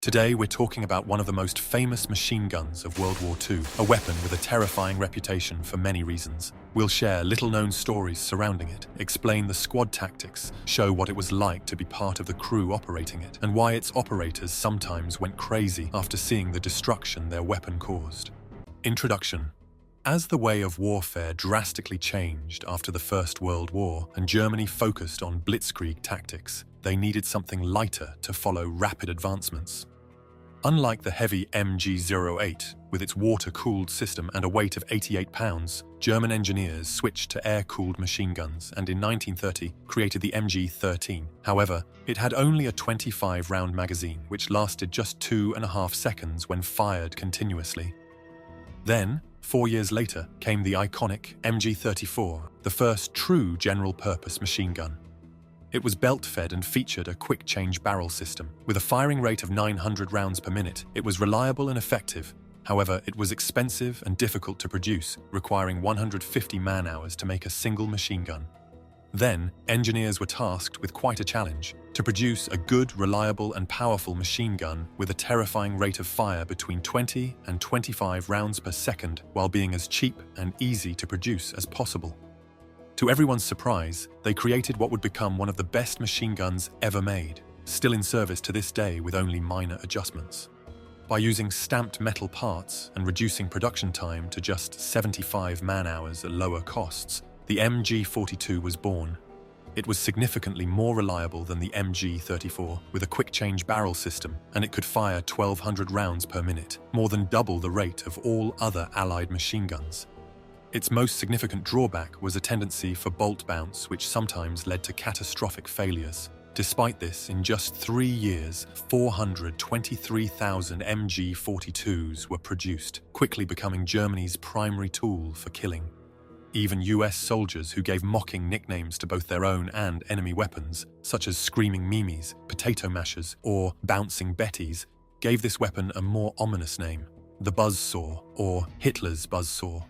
Today, we're talking about one of the most famous machine guns of World War II, a weapon with a terrifying reputation for many reasons. We'll share little-known stories surrounding it, explain the squad tactics, show what it was like to be part of the crew operating it, and why its operators sometimes went crazy after seeing the destruction their weapon caused. Introduction. As the way of warfare drastically changed after the First World War and Germany focused on blitzkrieg tactics, they needed something lighter to follow rapid advancements. Unlike the heavy MG-08, with its water-cooled system and a weight of 88 pounds, German engineers switched to air-cooled machine guns and in 1930 created the MG-13. However, it had only a 25-round magazine, which lasted just 2.5 seconds when fired continuously. Then, 4 years later, came the iconic MG-34, the first true general-purpose machine gun. It was belt-fed and featured a quick-change barrel system. With a firing rate of 900 rounds per minute, it was reliable and effective. However, it was expensive and difficult to produce, requiring 150 man-hours to make a single machine gun. Then, engineers were tasked with quite a challenge: to produce a good, reliable and powerful machine gun with a terrifying rate of fire between 20 and 25 rounds per second, while being as cheap and easy to produce as possible. To everyone's surprise, they created what would become one of the best machine guns ever made, still in service to this day with only minor adjustments. By using stamped metal parts and reducing production time to just 75 man-hours at lower costs, the MG-42 was born. It was significantly more reliable than the MG-34, with a quick-change barrel system, and it could fire 1,200 rounds per minute, more than double the rate of all other Allied machine guns. Its most significant drawback was a tendency for bolt bounce, which sometimes led to catastrophic failures. Despite this, in just 3 years, 423,000 MG-42s were produced, quickly becoming Germany's primary tool for killing. Even US soldiers who gave mocking nicknames to both their own and enemy weapons, such as Screaming Mimis, Potato Mashers, or Bouncing Bettys, gave this weapon a more ominous name: the Buzzsaw, or Hitler's Buzzsaw.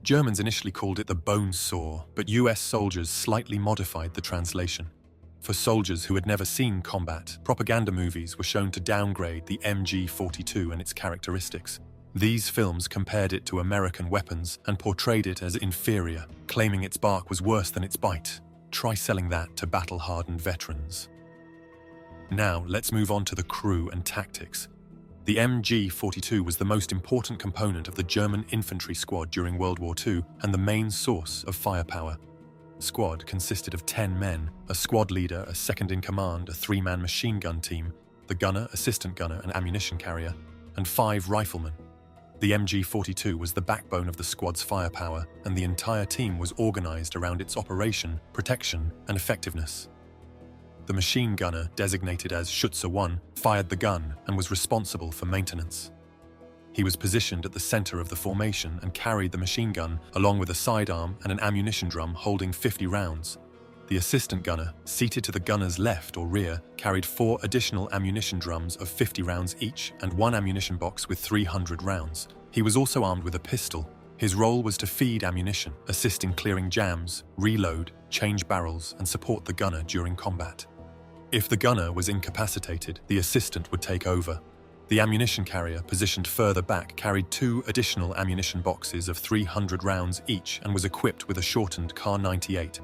Germans initially called it the Bone Saw, but US soldiers slightly modified the translation. For soldiers who had never seen combat, propaganda movies were shown to downgrade the MG-42 and its characteristics. These films compared it to American weapons and portrayed it as inferior, claiming its bark was worse than its bite. Try selling that to battle-hardened veterans. Now, let's move on to the crew and tactics. The MG-42 was the most important component of the German infantry squad during World War II and the main source of firepower. The squad consisted of 10 men, a squad leader, a second-in-command, a 3-man machine gun team, the gunner, assistant gunner and ammunition carrier, and 5 riflemen. The MG-42 was the backbone of the squad's firepower, and the entire team was organized around its operation, protection, and effectiveness. The machine gunner, designated as Schütze 1, fired the gun and was responsible for maintenance. He was positioned at the center of the formation and carried the machine gun, along with a sidearm and an ammunition drum holding 50 rounds. The assistant gunner, seated to the gunner's left or rear, carried 4 additional ammunition drums of 50 rounds each and 1 ammunition box with 300 rounds. He was also armed with a pistol. His role was to feed ammunition, assist in clearing jams, reload, change barrels, and support the gunner during combat. If the gunner was incapacitated, the assistant would take over. The ammunition carrier, positioned further back, carried 2 additional ammunition boxes of 300 rounds each and was equipped with a shortened Kar-98.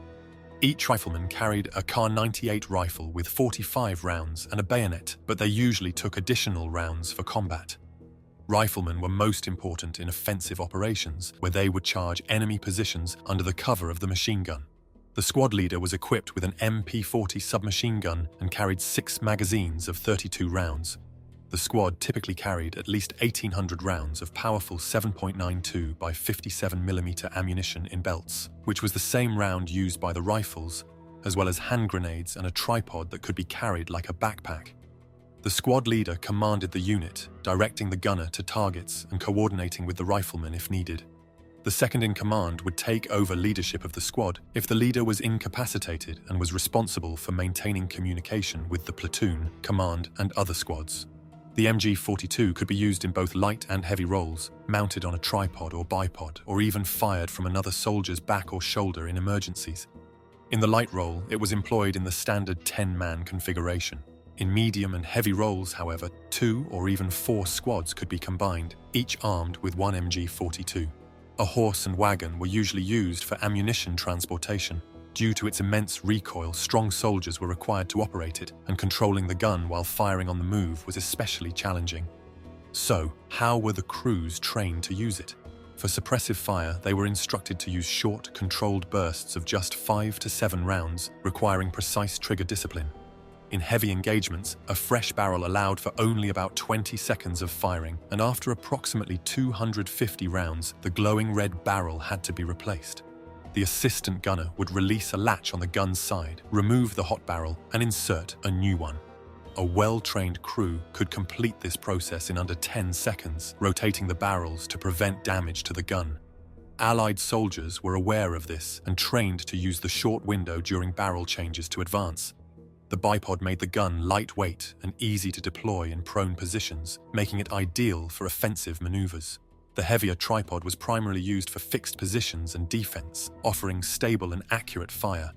Each rifleman carried a Kar-98 rifle with 45 rounds and a bayonet, but they usually took additional rounds for combat. Riflemen were most important in offensive operations, where they would charge enemy positions under the cover of the machine gun. The squad leader was equipped with an MP-40 submachine gun and carried 6 magazines of 32 rounds. The squad typically carried at least 1,800 rounds of powerful 7.92 by 57mm ammunition in belts, which was the same round used by the rifles, as well as hand grenades and a tripod that could be carried like a backpack. The squad leader commanded the unit, directing the gunner to targets and coordinating with the riflemen if needed. The second-in-command would take over leadership of the squad if the leader was incapacitated and was responsible for maintaining communication with the platoon, command, and other squads. The MG-42 could be used in both light and heavy roles, mounted on a tripod or bipod, or even fired from another soldier's back or shoulder in emergencies. In the light role, it was employed in the standard 10-man configuration. In medium and heavy roles, however, 2 or even 4 squads could be combined, each armed with one MG-42. A horse and wagon were usually used for ammunition transportation. Due to its immense recoil, strong soldiers were required to operate it, and controlling the gun while firing on the move was especially challenging. So, how were the crews trained to use it? For suppressive fire, they were instructed to use short, controlled bursts of just 5 to 7 rounds, requiring precise trigger discipline. In heavy engagements, a fresh barrel allowed for only about 20 seconds of firing, and after approximately 250 rounds, the glowing red barrel had to be replaced. The assistant gunner would release a latch on the gun's side, remove the hot barrel, and insert a new one. A well-trained crew could complete this process in under 10 seconds, rotating the barrels to prevent damage to the gun. Allied soldiers were aware of this and trained to use the short window during barrel changes to advance. The bipod made the gun lightweight and easy to deploy in prone positions, making it ideal for offensive maneuvers. The heavier tripod was primarily used for fixed positions and defense, offering stable and accurate fire.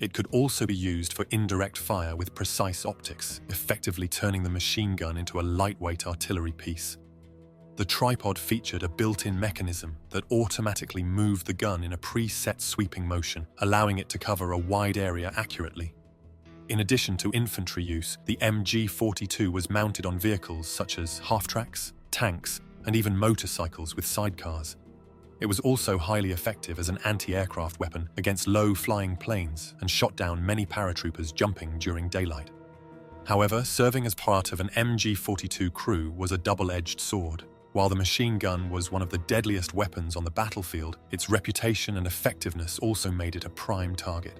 It could also be used for indirect fire with precise optics, effectively turning the machine gun into a lightweight artillery piece. The tripod featured a built-in mechanism that automatically moved the gun in a preset sweeping motion, allowing it to cover a wide area accurately. In addition to infantry use, the MG-42 was mounted on vehicles such as half-tracks, tanks, and even motorcycles with sidecars. It was also highly effective as an anti-aircraft weapon against low-flying planes and shot down many paratroopers jumping during daylight. However, serving as part of an MG-42 crew was a double-edged sword. While the machine gun was one of the deadliest weapons on the battlefield, its reputation and effectiveness also made it a prime target.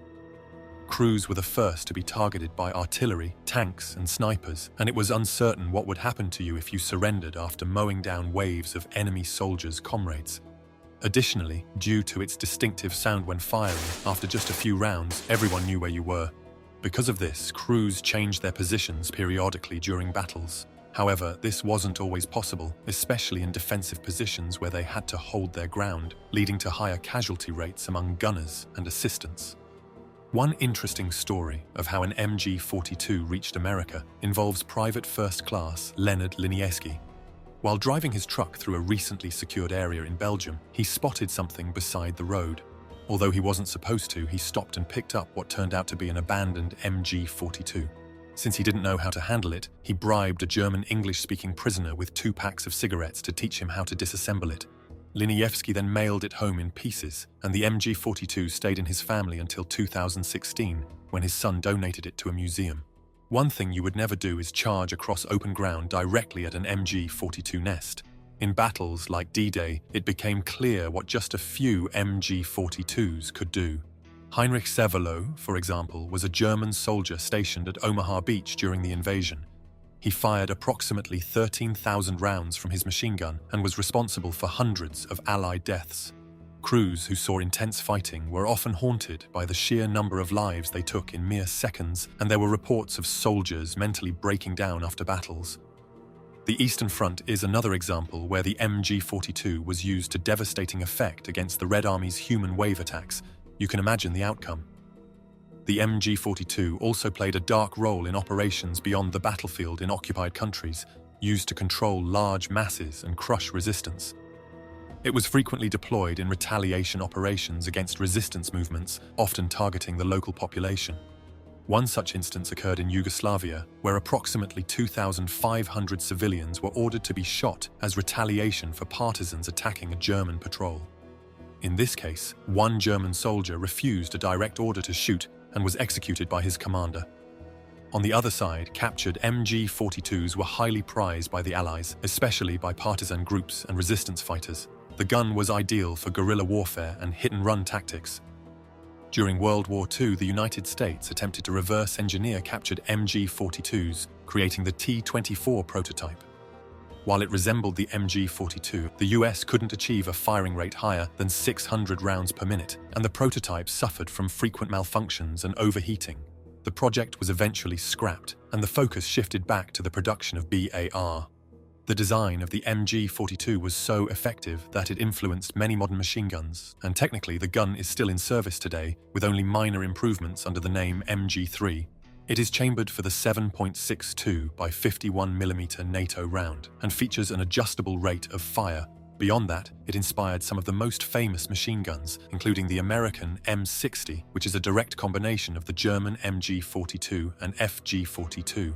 Crews were the first to be targeted by artillery, tanks, and snipers, and it was uncertain what would happen to you if you surrendered after mowing down waves of enemy soldiers' comrades. Additionally, due to its distinctive sound when firing, after just a few rounds, everyone knew where you were. Because of this, crews changed their positions periodically during battles. However, this wasn't always possible, especially in defensive positions where they had to hold their ground, leading to higher casualty rates among gunners and assistants. One interesting story of how an MG-42 reached America involves Private First Class Leonard Linieski. While driving his truck through a recently secured area in Belgium, he spotted something beside the road. Although he wasn't supposed to, he stopped and picked up what turned out to be an abandoned MG-42. Since he didn't know how to handle it, he bribed a German English-speaking prisoner with 2 packs of cigarettes to teach him how to disassemble it. Liniewski then mailed it home in pieces, and the MG-42 stayed in his family until 2016, when his son donated it to a museum. One thing you would never do is charge across open ground directly at an MG-42 nest. In battles like D-Day, it became clear what just a few MG-42s could do. Heinrich Severloh, for example, was a German soldier stationed at Omaha Beach during the invasion. He fired approximately 13,000 rounds from his machine gun and was responsible for hundreds of Allied deaths. Crews who saw intense fighting were often haunted by the sheer number of lives they took in mere seconds, and there were reports of soldiers mentally breaking down after battles. The Eastern Front is another example where the MG-42 was used to devastating effect against the Red Army's human wave attacks. You can imagine the outcome. The MG-42 also played a dark role in operations beyond the battlefield in occupied countries, used to control large masses and crush resistance. It was frequently deployed in retaliation operations against resistance movements, often targeting the local population. One such instance occurred in Yugoslavia, where approximately 2,500 civilians were ordered to be shot as retaliation for partisans attacking a German patrol. In this case, one German soldier refused a direct order to shoot and was executed by his commander. On the other side, captured MG-42s were highly prized by the Allies, especially by partisan groups and resistance fighters. The gun was ideal for guerrilla warfare and hit-and-run tactics. During World War II, the United States attempted to reverse engineer captured MG-42s, creating the T-24 prototype. While it resembled the MG-42, the US couldn't achieve a firing rate higher than 600 rounds per minute, and the prototype suffered from frequent malfunctions and overheating. The project was eventually scrapped, and the focus shifted back to the production of BAR. The design of the MG-42 was so effective that it influenced many modern machine guns, and technically the gun is still in service today, with only minor improvements under the name MG-3. It is chambered for the 7.62 by 51mm NATO round and features an adjustable rate of fire. Beyond that, it inspired some of the most famous machine guns, including the American M60, which is a direct combination of the German MG-42 and FG-42.